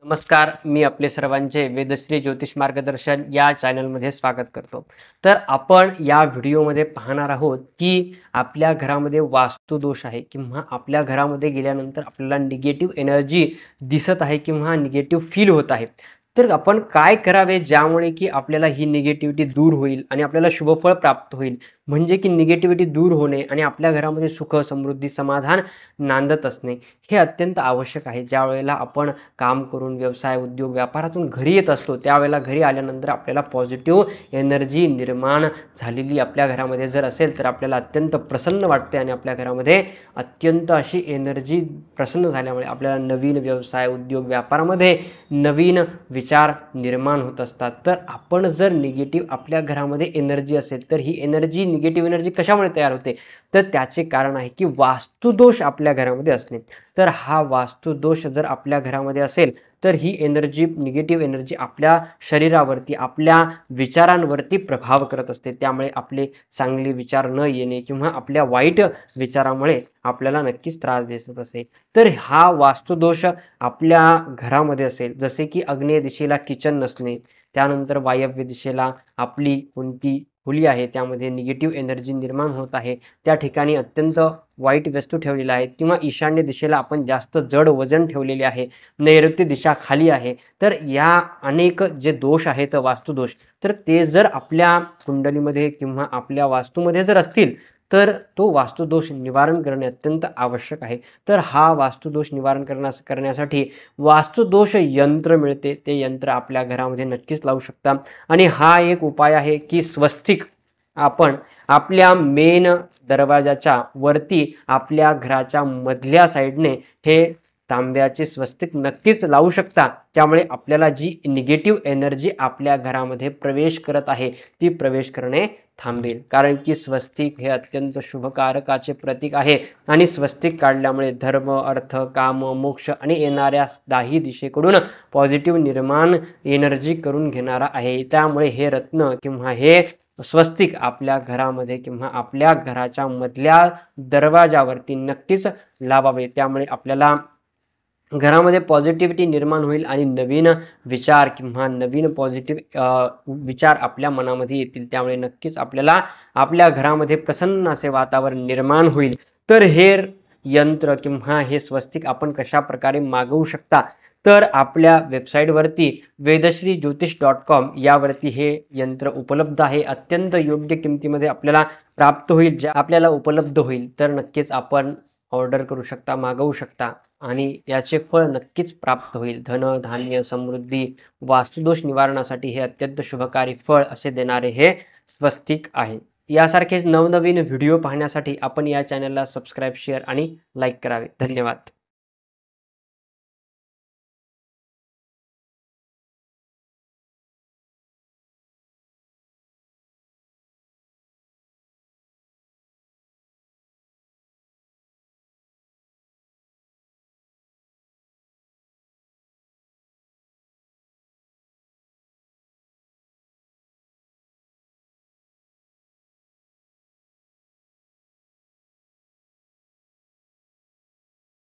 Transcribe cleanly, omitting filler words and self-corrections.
नमस्कार, मी आपले सर्वांचे वेदश्री ज्योतिष मार्गदर्शन या चॅनलमध्ये स्वागत करतो. तर आपण या व्हिडिओमध्ये पाहणार आहोत की आपल्या घरामध्ये वास्तुदोष आहे किंवा आपल्या घरामध्ये गेल्यानंतर आपल्याला निगेटिव्ह एनर्जी दिसत आहे किंवा निगेटिव्ह फील होत आहे. तर आपण काय करावे ज्यामुळे की आपल्याला ही निगेटिव्हिटी दूर होईल आणि आपल्याला शुभफळ प्राप्त होईल. म्हणजे की निगेटिव्हिटी दूर होणे आणि आपल्या घरामध्ये सुख, समृद्धी, समाधान नांदत असणे हे अत्यंत आवश्यक आहे. ज्या वेळेला आपण काम करून व्यवसाय, उद्योग, व्यापारातून घरी येत असतो त्यावेळेला घरी आल्यानंतर आपल्याला पॉझिटिव्ह एनर्जी निर्माण झालेली आपल्या घरामध्ये जर असेल तर आपल्याला अत्यंत प्रसन्न वाटते आणि आपल्या घरामध्ये अत्यंत अशी एनर्जी प्रसन्न झाल्यामुळे आपल्याला नवीन व्यवसाय, उद्योग, व्यापारामध्ये नवीन विचार निर्माण होत असतात. तर आपण जर निगेटिव्ह आपल्या घरामध्ये एनर्जी असेल तर ही एनर्जी निगेटिव्ह एनर्जी कशामुळे तयार होते तर त्याचे कारण आहे की वास्तुदोष आपल्या घरामध्ये असणे. तर हा वास्तुदोष जर आपल्या घरामध्ये असेल तर ही एनर्जी, निगेटिव्ह एनर्जी आपल्या शरीरावरती, आपल्या विचारांवरती प्रभाव करत असते. त्यामुळे आपले चांगले विचार न येणे किंवा आपल्या वाईट विचारामुळे आपल्याला नक्कीच त्रास दिसत असेल. तर हा वास्तुदोष आपल्या घरामध्ये असेल जसे की आग्नेय दिशेला किचन नसणे, त्यानंतर वायव्य दिशेला आपली कोणती खोली आहे त्यामध्ये निगेटिव्ह एनर्जी निर्माण होत आहे, त्या ठिकाणी अत्यंत वाईट वस्तू ठेवलेल्या आहेत किंवा ईशान्य दिशेला आपण जास्त जड वजन ठेवलेले आहे, नैऋत्य दिशा खाली आहे. तर या अनेक जे दोष आहेत वास्तुदोष, तर ते जर आपल्या कुंडलीमध्ये किंवा आपल्या वास्तूमध्ये जर असतील तर तो वास्तुदोष निवारण करणे अत्यंत आवश्यक आहे. तर हा वास्तुदोष निवारण करण्यासाठी वास्तुदोष यंत्र मिळते. ते यंत्र आपल्या घरामध्ये नक्कीच लावू शकता आणि हा एक उपाय आहे की स्वस्तिक आपण आपल्या मेन दरवाजाच्या वरती आपल्या घराच्या मधल्या साईडने हे तांब्याचे स्वस्तिक नक्कीच लावू शकता. त्यामुळे आपल्याला जी निगेटिव्ह एनर्जी आपल्या घरामध्ये प्रवेश करत आहे ती प्रवेश करणे थांबेल. कारण की स्वस्तिक हे अत्यंत शुभकारकाचे प्रतीक आहे आणि स्वस्तिक काढल्यामुळे धर्म, अर्थ, काम, मोक्ष आणि येणाऱ्या दाही दिशेकडून पॉझिटिव्ह निर्माण एनर्जी करून घेणारा आहे. त्यामुळे हे रत्न किंवा हे स्वस्तिक आपल्या घरामध्ये किंवा आपल्या घराच्या मधल्या दरवाजावरती नक्कीच लावावे. त्यामुळे आपल्याला घरामध्ये पॉझिटिव्हिटी निर्माण होईल आणि नवीन विचार किंवा नवीन पॉझिटिव्ह विचार आपल्या मनामध्ये येतील. त्यामुळे नक्कीच आपल्याला आपल्या घरामध्ये प्रसन्न असे वातावरण निर्माण होईल. तर हे यंत्र किंवा हे स्वस्तिक आपण कशा प्रकारे मागवू शकता तर आपल्या वेबसाईटवरती vedashrijyotish.com यावरती हे यंत्र उपलब्ध आहे. अत्यंत योग्य किमतीमध्ये आपल्याला प्राप्त होईल. जे आपल्याला उपलब्ध होईल तर नक्कीच आपण ऑर्डर करू शकता, मागवू शकता आणि याचे फळ नक्कीच प्राप्त होईल. धन, धान्य, समृद्धी, वास्तुदोष निवारणासाठी हे अत्यंत शुभकारी फळ असे देणारे हे स्वस्तिक आहे. यासारखेच नवनवीन व्हिडिओ पाहण्यासाठी आपण या चॅनलला सबस्क्राईब, शेअर आणि लाईक करावे. धन्यवाद.